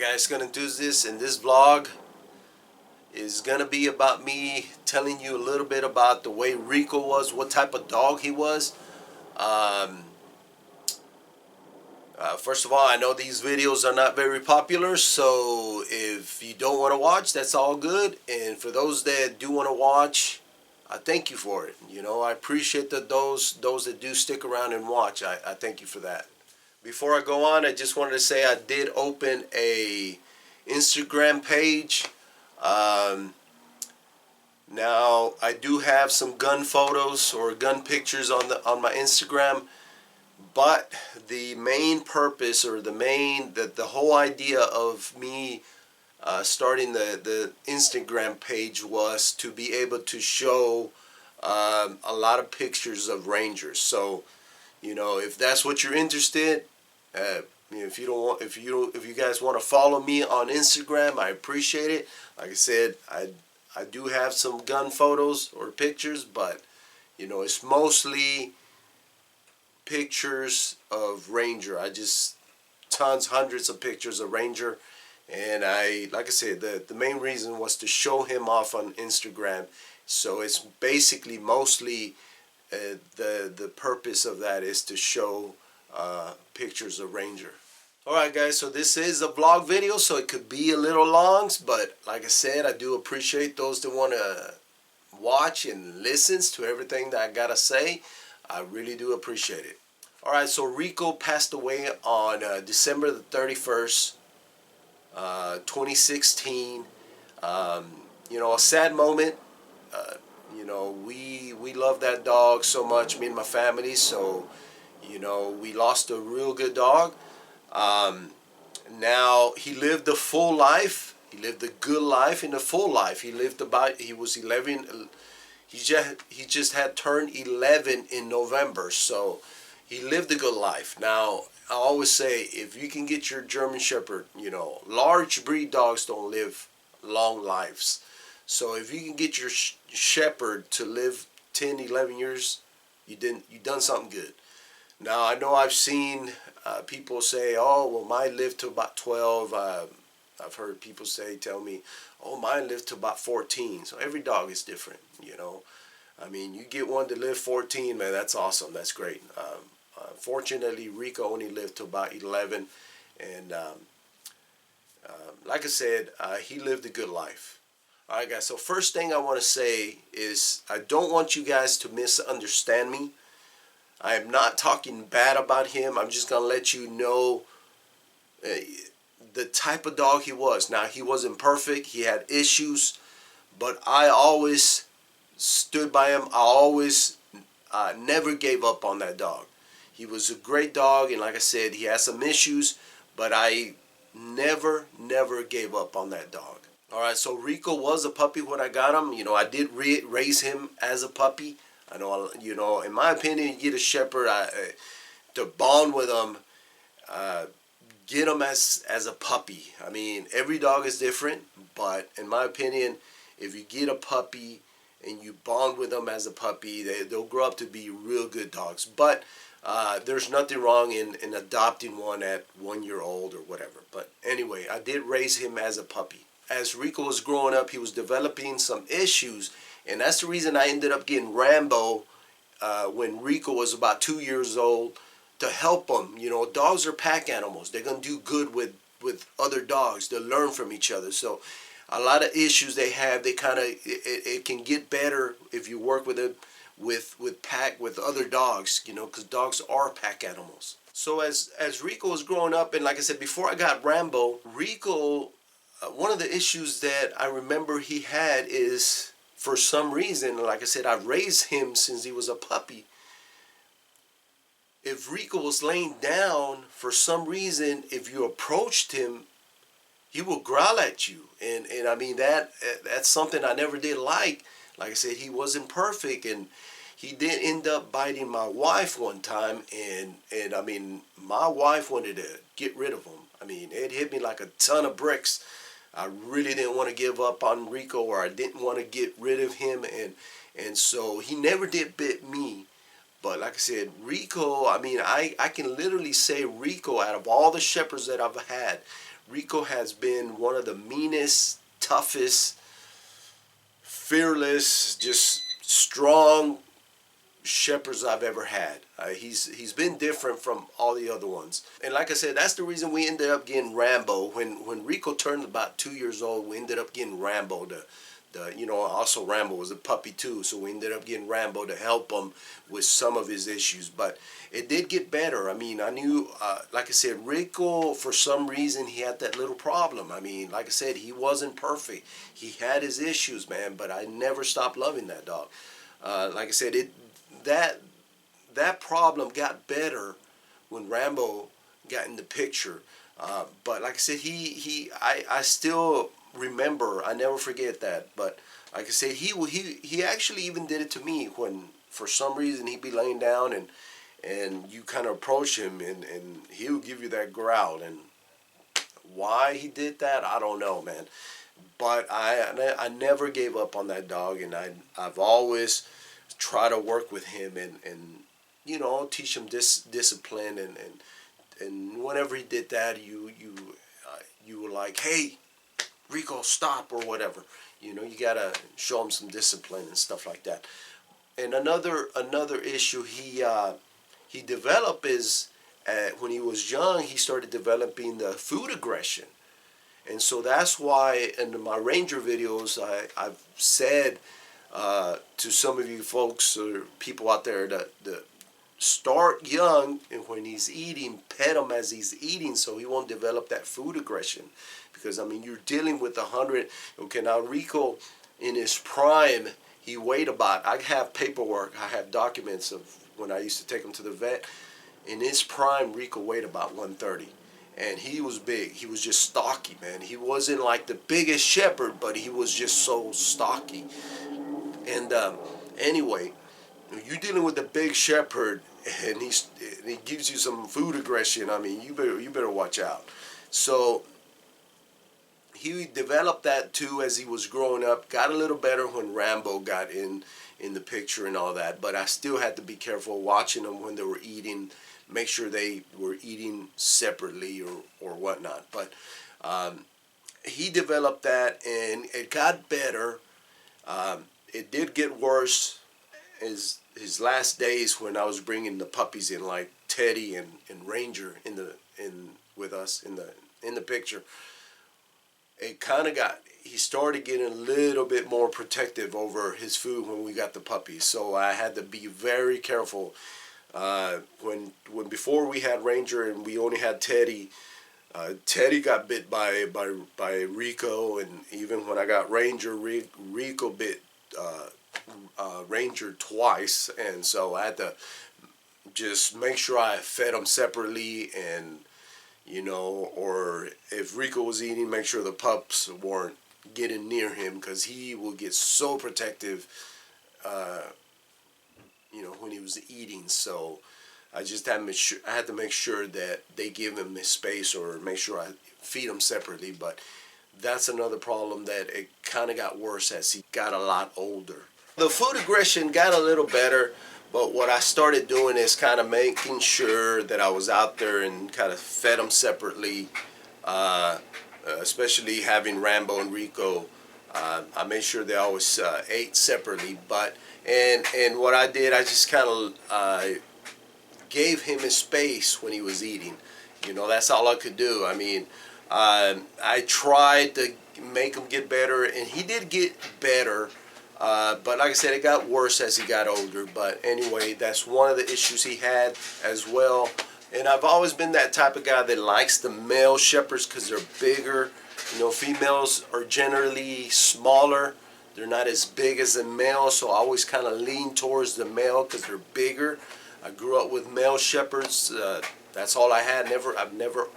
Guys, gonna do this in this vlog is gonna be about me telling you a little bit about the way Rico was, what type of dog he was. Um, First of all, I know these videos are not very popular, so if you don't want to watch, that's all good. And for those that do want to watch, I thank you for it. You know, I appreciate those that do stick around and watch. I thank you for that. Before I go on, I just wanted to say I did open a Instagram page. Now I do have some gun photos or gun pictures on my Instagram, but the main purpose or the whole idea of me starting the Instagram page was to be able to show a lot of pictures of Rangers. So, you know, if that's what you're interested, if you guys want to follow me on Instagram, I appreciate it. Like I said, I do have some gun photos or pictures, but you know, it's mostly pictures of Ranger. Hundreds of pictures of Ranger, and like I said, the main reason was to show him off on Instagram. So it's basically mostly the purpose of that is to show pictures of Ranger. Alright guys, so this is a vlog video, so it could be a little long, but like I said, I do appreciate those that want to watch and listens to everything that I gotta say. I really do appreciate it. Alright, so Rico passed away on December the 31st, 2016. You know, a sad moment. You know, we love that dog so much, me and my family, so you know, we lost a real good dog. Now he lived a full life. He lived a good life and a full life. He was 11. He just had turned 11 in November, so he lived a good life. Now I always say, if you can get your German Shepherd, you know, large breed dogs don't live long lives. So if you can get your Shepherd to live 10, 11 years, you done something good. Now, I know I've seen people say, oh, well, mine lived to about 12. I've heard people tell me, oh, mine lived to about 14. So every dog is different, you know. I mean, you get one to live 14, man, that's awesome. That's great. Fortunately, Rico only lived to about 11. And like I said, he lived a good life. All right, guys, so first thing I want to say is I don't want you guys to misunderstand me. I am not talking bad about him. I'm just going to let you know the type of dog he was. Now, he wasn't perfect. He had issues. But I always stood by him. I always never gave up on that dog. He was a great dog. And like I said, he had some issues. But I never gave up on that dog. All right, so Rico was a puppy when I got him. You know, I did raise him as a puppy. I know, you know, in my opinion, you get a Shepherd to bond with them, get them as a puppy. I mean, every dog is different, but in my opinion, if you get a puppy and you bond with them as a puppy, they'll grow up to be real good dogs. But there's nothing wrong in adopting one at 1 year old or whatever. But anyway, I did raise him as a puppy. As Rico was growing up, he was developing some issues. And that's the reason I ended up getting Rambo when Rico was about 2 years old to help him. You know, dogs are pack animals. They're going to do good with other dogs. They'll learn from each other. So a lot of issues they have, it can get better if you work with it with other dogs, you know, because dogs are pack animals. So as Rico was growing up, and like I said, before I got Rambo, Rico, one of the issues that I remember he had is, for some reason, like I said, I've raised him since he was a puppy. If Rico was laying down, for some reason, if you approached him, he will growl at you. And I mean, that's something I never did like. Like I said, he wasn't perfect, and he did end up biting my wife one time, and I mean, my wife wanted to get rid of him. I mean, it hit me like a ton of bricks. I really didn't want to give up on Rico, or I didn't want to get rid of him, and so he never did bit me. But like I said, Rico, I mean, I can literally say Rico, out of all the Shepherds that I've had, Rico has been one of the meanest, toughest, fearless, just strong shepherds I've ever had. He's been different from all the other ones, and like I said, that's the reason we ended up getting Rambo. When Rico turned about 2 years old, we ended up getting Rambo. Also Rambo was a puppy too, so we ended up getting Rambo to help him with some of his issues. But it did get better. I mean, I knew, like I said, Rico, for some reason, he had that little problem. I mean, like I said, he wasn't perfect. He had his issues, man, but I never stopped loving that dog. Like I said, that problem got better when Rambo got in the picture. But like I said, I still remember, I never forget that. But like I said, he actually even did it to me when for some reason he'd be laying down and you kind of approach him and he would give you that growl. And why he did that, I don't know, man. But I never gave up on that dog, and I've always tried to work with him and teach him discipline, and whenever he did that, you were like, hey, Rico, stop, or whatever. You gotta show him some discipline and stuff like that. And another issue he developed is when he was young, he started developing the food aggression. And so that's why in my Ranger videos, I've said to some of you folks or people out there that start young, and when he's eating, pet him as he's eating so he won't develop that food aggression. Because, I mean, you're dealing with 100. Okay, now Rico, in his prime, he weighed about, I have paperwork, I have documents of when I used to take him to the vet. In his prime, Rico weighed about 130. And he was big. He was just stocky, man. He wasn't like the biggest shepherd, but he was just so stocky. And anyway, you're dealing with a big shepherd, and he gives you some food aggression. I mean, you better watch out. So he developed that too as he was growing up. Got a little better when Rambo got in the picture and all that. But I still had to be careful watching them when they were eating. Make sure they were eating separately or whatnot. But he developed that, and it got better. It did get worse as his last days when I was bringing the puppies in, like Teddy and Ranger with us in the picture. It kind of he started getting a little bit more protective over his food when we got the puppies. So I had to be very careful. When before we had Ranger and we only had Teddy, Teddy got bit by Rico, and even when I got Ranger, Rico bit Ranger twice, and so I had to just make sure I fed them separately, and or if Rico was eating, make sure the pups weren't getting near him, because he will get so protective when he was eating. So I just had to make sure that they give him his space, or make sure I feed him separately. But that's another problem, that it kind of got worse as he got a lot older. The food aggression got a little better, but what I started doing is kind of making sure that I was out there and kind of fed them separately, especially having Rambo and Rico. I made sure they always ate separately, and what I did, I just kind of gave him his space when he was eating. That's all I could do. I mean, I tried to make him get better, and he did get better. But like I said, it got worse as he got older. But anyway, that's one of the issues he had as well. And I've always been that type of guy that likes the male shepherds because they're bigger. Females are generally smaller. They're not as big as the male, so I always kind of lean towards the male because they're bigger. I grew up with male shepherds. That's all I had. I've never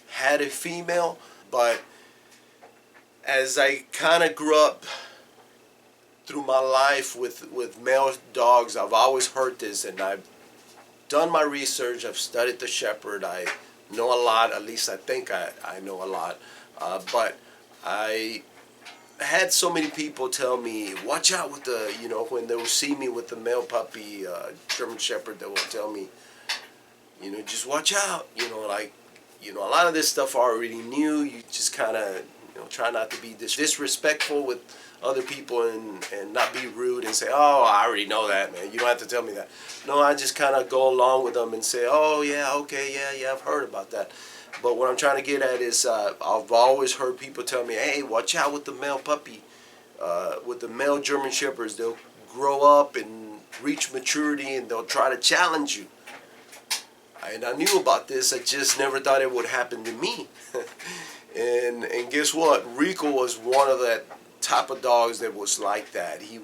had a female. But as I kind of grew up through my life with male dogs, I've always heard this, and I've done my research. I've studied the shepherd. I know a lot. At least I think I know a lot. But I had so many people tell me, watch out with the, when they will see me with the male puppy, German Shepherd, they will tell me, just watch out, like you know, a lot of this stuff I already knew. You just kind of, you know, try not to be disrespectful with other people and not be rude and say, oh, I already know that, man. You don't have to tell me that. No, I just kind of go along with them and say, oh, yeah, okay, yeah, I've heard about that. But what I'm trying to get at is I've always heard people tell me, hey, watch out with the male puppy. With the male German Shepherds, they'll grow up and reach maturity and they'll try to challenge you. And I knew about this, I just never thought it would happen to me. and guess what? Rico was one of that type of dogs that was like that. He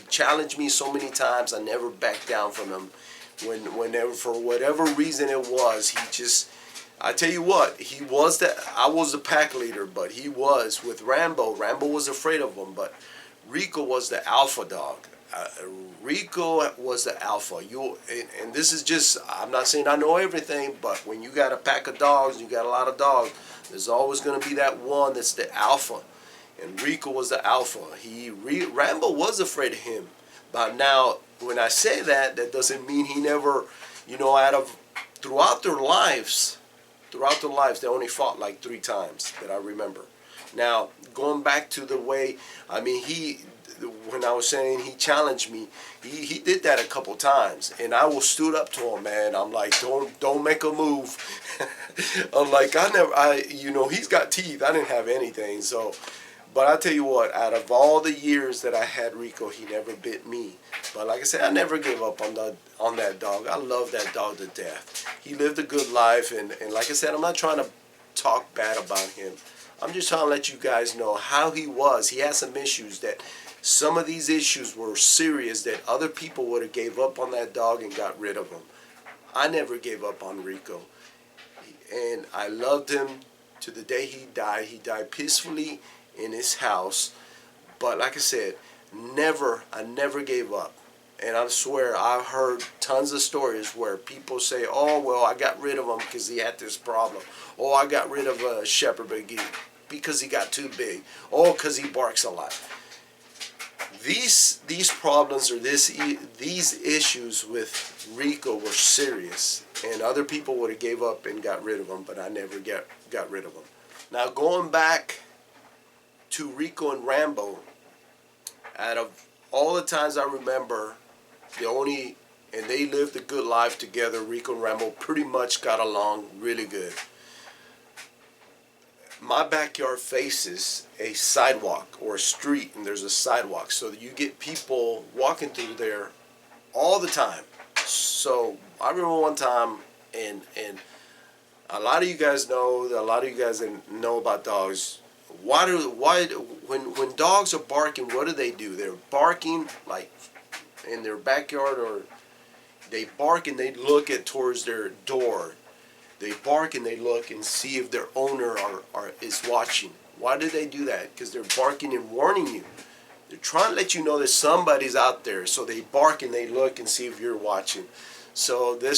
challenged me so many times, I never backed down from him. Whenever, for whatever reason it was, he just, I tell you what, I was the pack leader, but he was with Rambo. Rambo was afraid of him, but Rico was the alpha dog. Rico was the alpha. And this is just, I'm not saying I know everything, but when you got a pack of dogs, you got a lot of dogs, there's always going to be that one that's the alpha. And Rico was the alpha. Rambo was afraid of him. But now, when I say that, that doesn't mean he never, you know, throughout their lives, they only fought like 3 times that I remember. Now, going back to the way, I mean, when I was saying he challenged me, he did that a couple times, and I was stood up to him, man. I'm like, don't make a move. I'm like, you know, he's got teeth. I didn't have anything, so. But I tell you what, out of all the years that I had Rico, he never bit me. But like I said, I never gave up on that dog. I love that dog to death. He lived a good life, and like I said, I'm not trying to talk bad about him. I'm just trying to let you guys know how he was. He had some issues that, some of these issues were serious that other people would have gave up on that dog and got rid of him. I never gave up on Rico. And I loved him to the day he died. He died peacefully in his house. But like I said, I never gave up. And I swear, I've heard tons of stories where people say, oh, well, I got rid of him because he had this problem. Oh, I got rid of a shepherd because he got too big. Oh, because he barks a lot. These problems or these issues with Rico were serious. And other people would have gave up and got rid of him, but I never got rid of him. Now, going back to Rico and Rambo, out of all the times I remember, and they lived a good life together. Rico and Rambo pretty much got along really good. My backyard faces a sidewalk or a street, and there's a sidewalk, so that you get people walking through there all the time. So I remember one time, and a lot of you guys know, that know about dogs, when dogs are barking, what do? They're barking like in their backyard, or they bark and they look towards their door. They bark and they look and see if their owner is watching. Why do they do that? Because they're barking and warning you. They're trying to let you know that somebody's out there. So they bark and they look and see if you're watching. So they're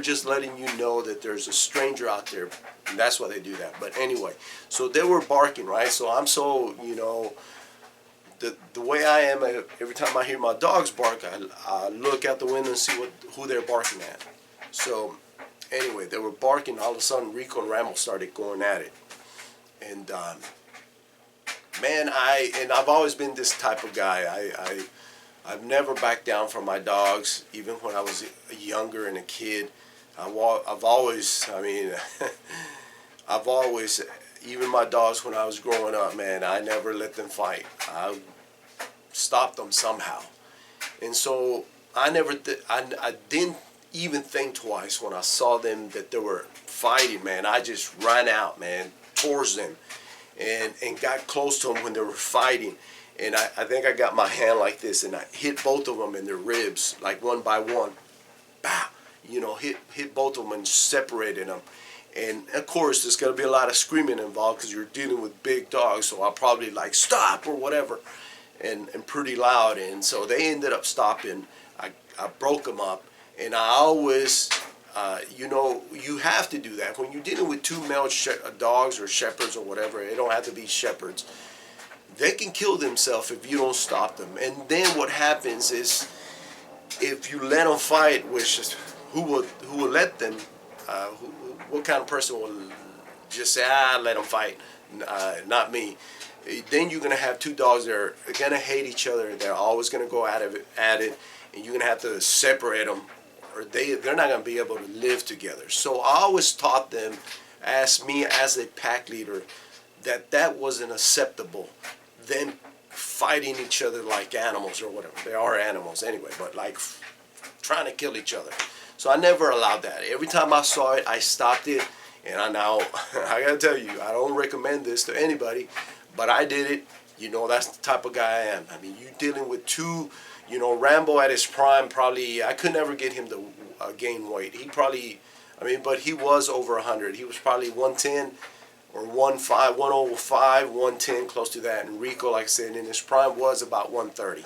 just letting you know that there's a stranger out there. And that's why they do that. But anyway, so they were barking, right? So I'm so, you know, the way I am, every time I hear my dogs bark, I look out the window and see who they're barking at. So anyway, they were barking. All of a sudden, Rico and Rambo started going at it. And man, I've always been this type of guy. I've never backed down from my dogs, even when I was younger and a kid. I've always, even my dogs when I was growing up, man, I never let them fight. I stopped them somehow. And so I didn't even think twice when I saw them that they were fighting, man. I just ran out, man, towards them and got close to them when they were fighting. And I think I got my hand like this, and I hit both of them in their ribs, like one by one. Bah! You know, hit both of them and separated them. And of course, there's going to be a lot of screaming involved because you're dealing with big dogs. So I'll probably like stop or whatever, and pretty loud. And so they ended up stopping. I broke them up, and I always, you know, you have to do that when you're dealing with 2 male dogs or shepherds or whatever. They don't have to be shepherds. They can kill themselves if you don't stop them. And then what happens is, if you let them fight, which is who will let them, what kind of person will just say, ah, let them fight? Not me. Then you're gonna have two dogs that are gonna hate each other. They're always gonna go at it, and you're gonna have to separate them, or they're not gonna be able to live together. So I always taught them, as me as a pack leader, that wasn't acceptable. Them fighting each other like animals or whatever. They are animals anyway, but like trying to kill each other. So I never allowed that. Every time I saw it, I stopped it. And I gotta tell you, I don't recommend this to anybody, but I did it. You know, that's the type of guy I am. I mean, you dealing with two, you know, Rambo at his prime, probably, I could never get him to gain weight. He probably, I mean, but he was over 100. He was probably 110 or 105, 110, close to that. And Rico, like I said, in his prime was about 130.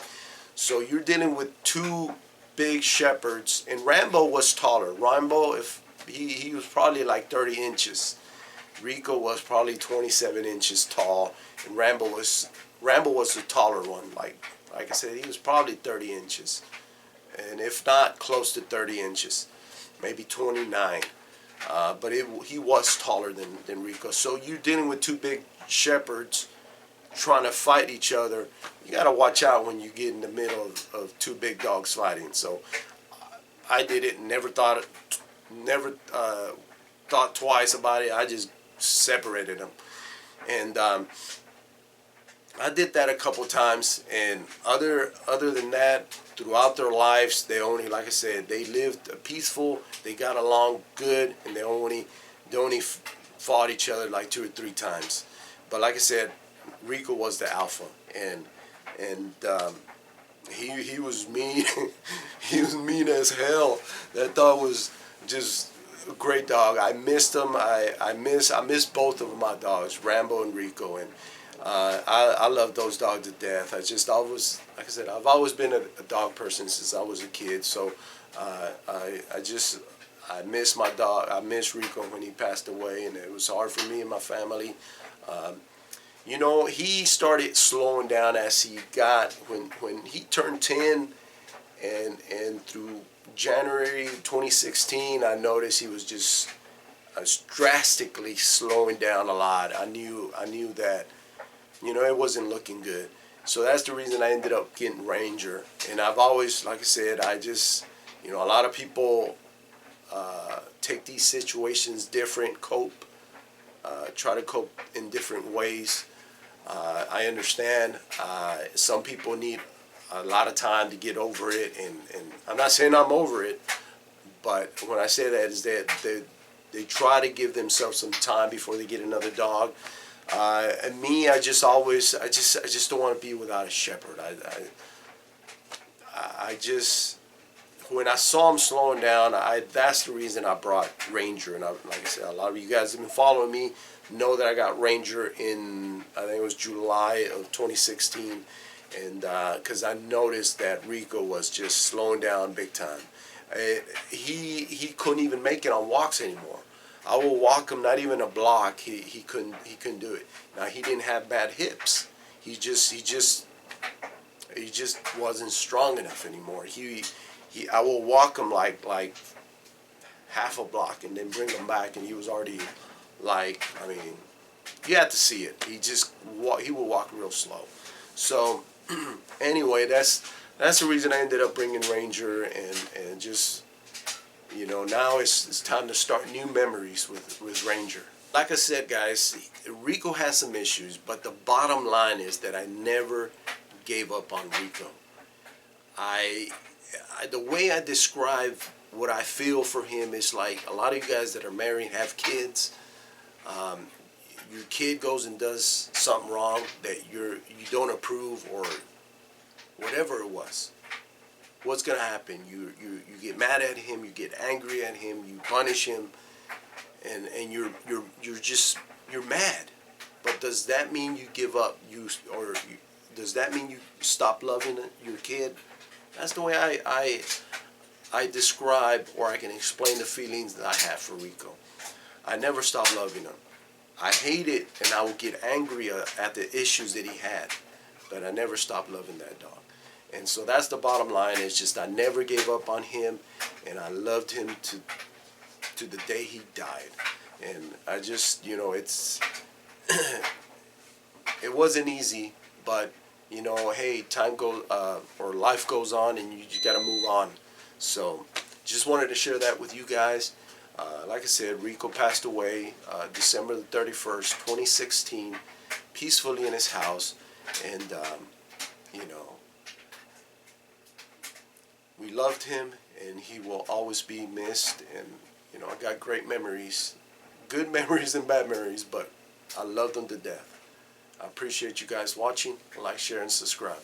So you're dealing with two big shepherds, and Rambo was taller. Rambo, if he was probably like 30 inches. Rico was probably 27 inches tall, and Rambo was the taller one. Like I said, he was probably 30 inches, and if not, close to 30 inches, maybe 29. But he was taller than Rico. So you're dealing with two big shepherds trying to fight each other. You got to watch out when you get in the middle of two big dogs fighting. So I did it and never thought twice about it. I just separated them, and I did that a couple times. And other than that, throughout their lives, they only, like I said, they lived peaceful. They got along good, and they only fought each other like 2 or 3 times. But like I said, Rico was the alpha, and he was mean. He was mean as hell. That dog was just a great dog. I missed him. I miss both of my dogs, Rambo and Rico, and I love those dogs to death. Like I said, I've always been a dog person since I was a kid. So I miss my dog. I miss Rico when he passed away, and it was hard for me and my family. You know, he started slowing down as he got, when he turned 10, and through January 2016, I noticed he was just drastically slowing down a lot. I knew that, you know, it wasn't looking good. So that's the reason I ended up getting Ranger. And I've always, like I said, you know, a lot of people take these situations different, try to cope in different ways. I understand. Some people need a lot of time to get over it, and I'm not saying I'm over it, but when I say that is that they try to give themselves some time before they get another dog. And me, I just don't want to be without a shepherd. When I saw him slowing down, that's the reason I brought Ranger. And like I said, a lot of you guys have been following me, know that I got Ranger in, I think it was July of 2016, and because I noticed that Rico was just slowing down big time. He couldn't even make it on walks anymore. I will walk him not even a block. He couldn't do it. Now, he didn't have bad hips. He just wasn't strong enough anymore. I will walk him like half a block and then bring him back, and he was already like, I mean, you have to see it. He will walk real slow. So anyway, that's the reason I ended up bringing Ranger, and just, you know, now it's time to start new memories with Ranger. Like I said, guys, Rico has some issues, but the bottom line is that I never gave up on Rico. The way I describe what I feel for him is like a lot of you guys that are married have kids. Your kid goes and does something wrong that you don't approve, or whatever it was. What's gonna happen? You get mad at him, you get angry at him, you punish him, and you're mad. But does that mean you give up? Does that mean you stop loving your kid? That's the way I describe, or I can explain the feelings that I have for Rico. I never stopped loving him. I hate it, and I would get angry at the issues that he had, but I never stopped loving that dog. And so that's the bottom line. It's just I never gave up on him, and I loved him to the day he died. And I just, you know, it's it wasn't easy, but you know, hey, time goes or life goes on, and you got to move on. So just wanted to share that with you guys. Like I said, Rico passed away December the 31st, 2016, peacefully in his house. And, you know, we loved him, and he will always be missed. And, you know, I got great memories, good memories and bad memories, but I loved him to death. I appreciate you guys watching. Like, share, and subscribe.